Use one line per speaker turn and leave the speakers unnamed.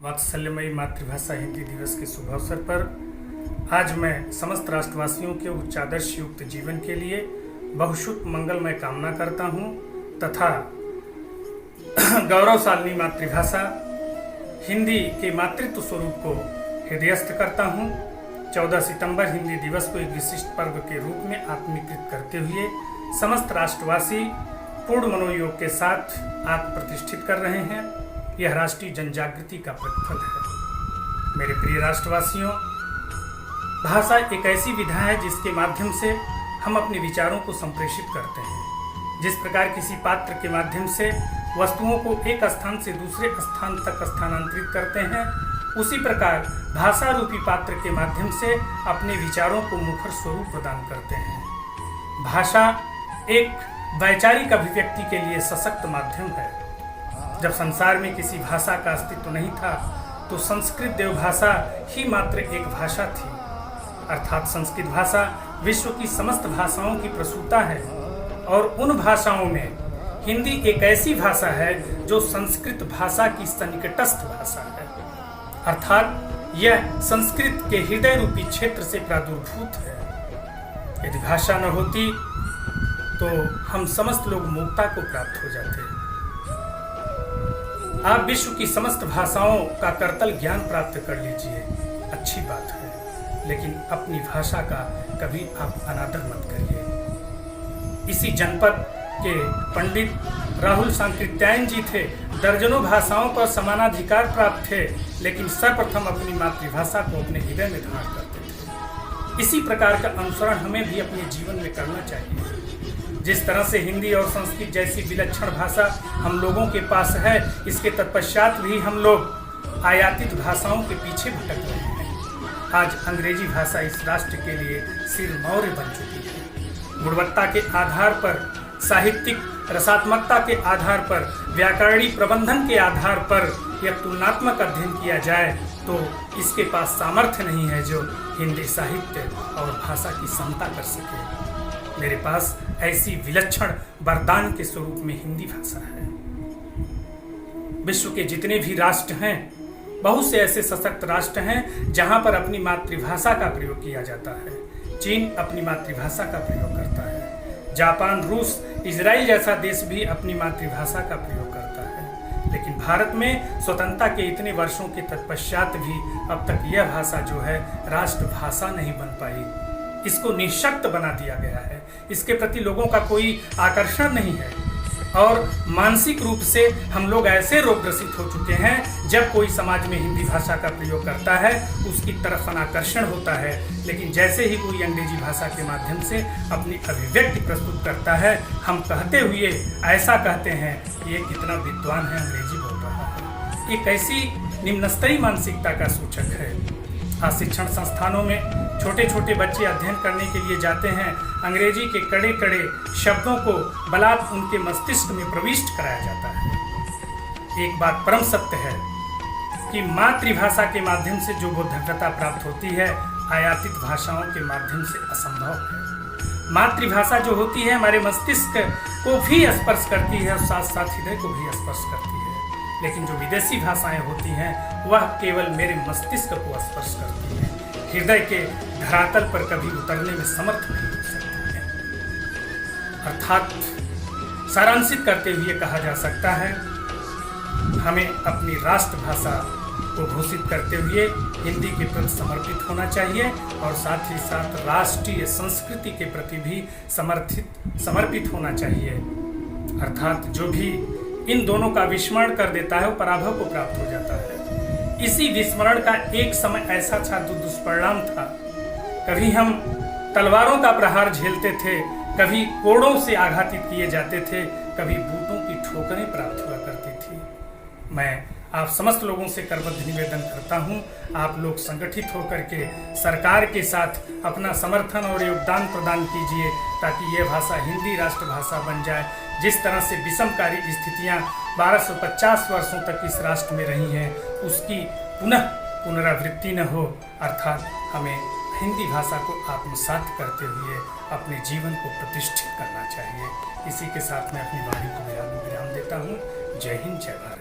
वात्सल्यमयी मातृभाषा हिंदी दिवस के शुभ अवसर पर आज मैं समस्त राष्ट्रवासियों के उच्चादर्श युक्त जीवन के लिए बहुशुभ मंगलमय कामना करता हूँ तथा गौरवशालिनी मातृभाषा हिंदी के मातृत्व स्वरूप को हृदयस्थ करता हूँ। 14 सितंबर हिंदी दिवस को एक विशिष्ट पर्व के रूप में आत्मीकृत करते हुए समस्त राष्ट्रवासी पूर्ण मनोयोग के साथ आत्म प्रतिष्ठित कर रहे हैं। यह राष्ट्रीय जनजागृति का प्रतिफल है। मेरे प्रिय राष्ट्रवासियों, भाषा एक ऐसी विधा है जिसके माध्यम से हम अपने विचारों को संप्रेषित करते हैं। जिस प्रकार किसी पात्र के माध्यम से वस्तुओं को एक स्थान से दूसरे स्थान तक स्थानांतरित करते हैं, उसी प्रकार भाषा रूपी पात्र के माध्यम से अपने विचारों को मुखर स्वरूप प्रदान करते हैं। भाषा एक वैचारिक अभिव्यक्ति के लिए सशक्त माध्यम है। जब संसार में किसी भाषा का अस्तित्व नहीं था तो संस्कृत देवभाषा ही मात्र एक भाषा थी, अर्थात संस्कृत भाषा विश्व की समस्त भाषाओं की प्रसूता है और उन भाषाओं में हिंदी एक ऐसी भाषा है जो संस्कृत भाषा की सन्निकटस्थ भाषा है, अर्थात यह संस्कृत के हृदय रूपी क्षेत्र से प्रादुर्भूत है। यदि भाषा न होती तो हम समस्त लोग मूकता को प्राप्त हो जाते। आप विश्व की समस्त भाषाओं का करतल ज्ञान प्राप्त कर लीजिए, अच्छी बात है, लेकिन अपनी भाषा का कभी आप अनादर मत करिए। इसी जनपद के पंडित राहुल सांकृत्यायन जी थे। दर्जनों भाषाओं पर समानाधिकार प्राप्त थे, लेकिन सर्वप्रथम अपनी मातृभाषा को अपने हृदय में धारण करते थे। इसी प्रकार का अनुसरण हमें भी अपने जीवन में करना चाहिए। जिस तरह से हिंदी और संस्कृत जैसी विलक्षण भाषा हम लोगों के पास है, इसके तत्पश्चात भी हम लोग आयातित भाषाओं के पीछे भटक रहे हैं। आज अंग्रेजी भाषा इस राष्ट्र के लिए सिरमौर बन चुकी है। गुणवत्ता के आधार पर, साहित्यिक रसात्मकता के आधार पर, व्याकरणिक प्रबंधन के आधार पर यह तुलनात्मक अध्ययन किया जाए तो इसके पास सामर्थ्य नहीं है जो हिंदी साहित्य और भाषा की समता कर सके। मेरे पास ऐसी विलक्षण वरदान के स्वरूप में हिंदी भाषा है। विश्व के जितने भी राष्ट्र हैं, बहुत से ऐसे सशक्त राष्ट्र हैं जहां पर अपनी मातृभाषा का प्रयोग किया जाता है। चीन अपनी मातृभाषा का प्रयोग करता है। जापान, रूस, इजराइल जैसा देश भी अपनी मातृभाषा का प्रयोग करता है। लेकिन भारत में स्वतंत्रता के इतने वर्षों के तत्पश्चात भी अब तक यह भाषा जो है राष्ट्रभाषा नहीं बन पाई। इसको निःशक्त बना दिया गया है। इसके प्रति लोगों का कोई आकर्षण नहीं है और मानसिक रूप से हम लोग ऐसे रोगग्रसित हो चुके हैं, जब कोई समाज में हिंदी भाषा का प्रयोग करता है उसकी तरफ अनाकर्षण होता है, लेकिन जैसे ही कोई अंग्रेजी भाषा के माध्यम से अपनी अभिव्यक्ति प्रस्तुत करता है, हम कहते हुए ऐसा कहते हैं ये कितना विद्वान है, अंग्रेजी बोल रहा है। एक ऐसी निम्नस्तरीय मानसिकता का सूचक है। आज शिक्षण संस्थानों में छोटे छोटे बच्चे अध्ययन करने के लिए जाते हैं। अंग्रेजी के कड़े कड़े शब्दों को बलात् उनके मस्तिष्क में प्रविष्ट कराया जाता है। एक बात परम सत्य है कि मातृभाषा के माध्यम से जो बोधगता प्राप्त होती है, आयातित भाषाओं के माध्यम से असंभव है। मातृभाषा जो होती है हमारे मस्तिष्क को भी स्पर्श करती है और साथ साथ हृदय को भी स्पर्श करती है, लेकिन जो विदेशी भाषाएं होती हैं वह केवल मेरे मस्तिष्क को स्पर्श करती हैं, हृदय के धरातल पर कभी उतरने में समर्थ नहीं हो सकती है। अर्थात सारांशित करते हुए कहा जा सकता है, हमें अपनी राष्ट्रभाषा को घोषित करते हुए हिंदी के प्रति समर्पित होना चाहिए और साथ ही साथ राष्ट्रीय संस्कृति के प्रति भी समर्पित होना चाहिए। अर्थात जो भी इन दोनों का विस्मरण कर देता है वो पराभव को प्राप्त हो जाता है। इसी विस्मरण का एक समय ऐसा था जो दुष्परिणाम था। कभी हम तलवारों का प्रहार झेलते थे, कभी कोड़ों से आघातित किए जाते थे, कभी बूटों की ठोकरें प्राप्त हुआ करती थी। मैं आप समस्त लोगों से करबद्ध निवेदन करता हूं, आप लोग संगठित होकर के सरकार के साथ अपना समर्थन और योगदान प्रदान कीजिए ताकि यह भाषा हिंदी राष्ट्रभाषा बन जाए। जिस तरह से विषमकारी स्थितियां 1250 वर्षों तक इस राष्ट्र में रही हैं, उसकी पुनरावृत्ति न हो। अर्थात हमें हिंदी भाषा को आत्मसात करते हुए अपने जीवन को प्रतिष्ठित करना चाहिए। इसी के साथ मैं अपनी वाणी को विराम देता हूँ। जय हिंद, जय भारत।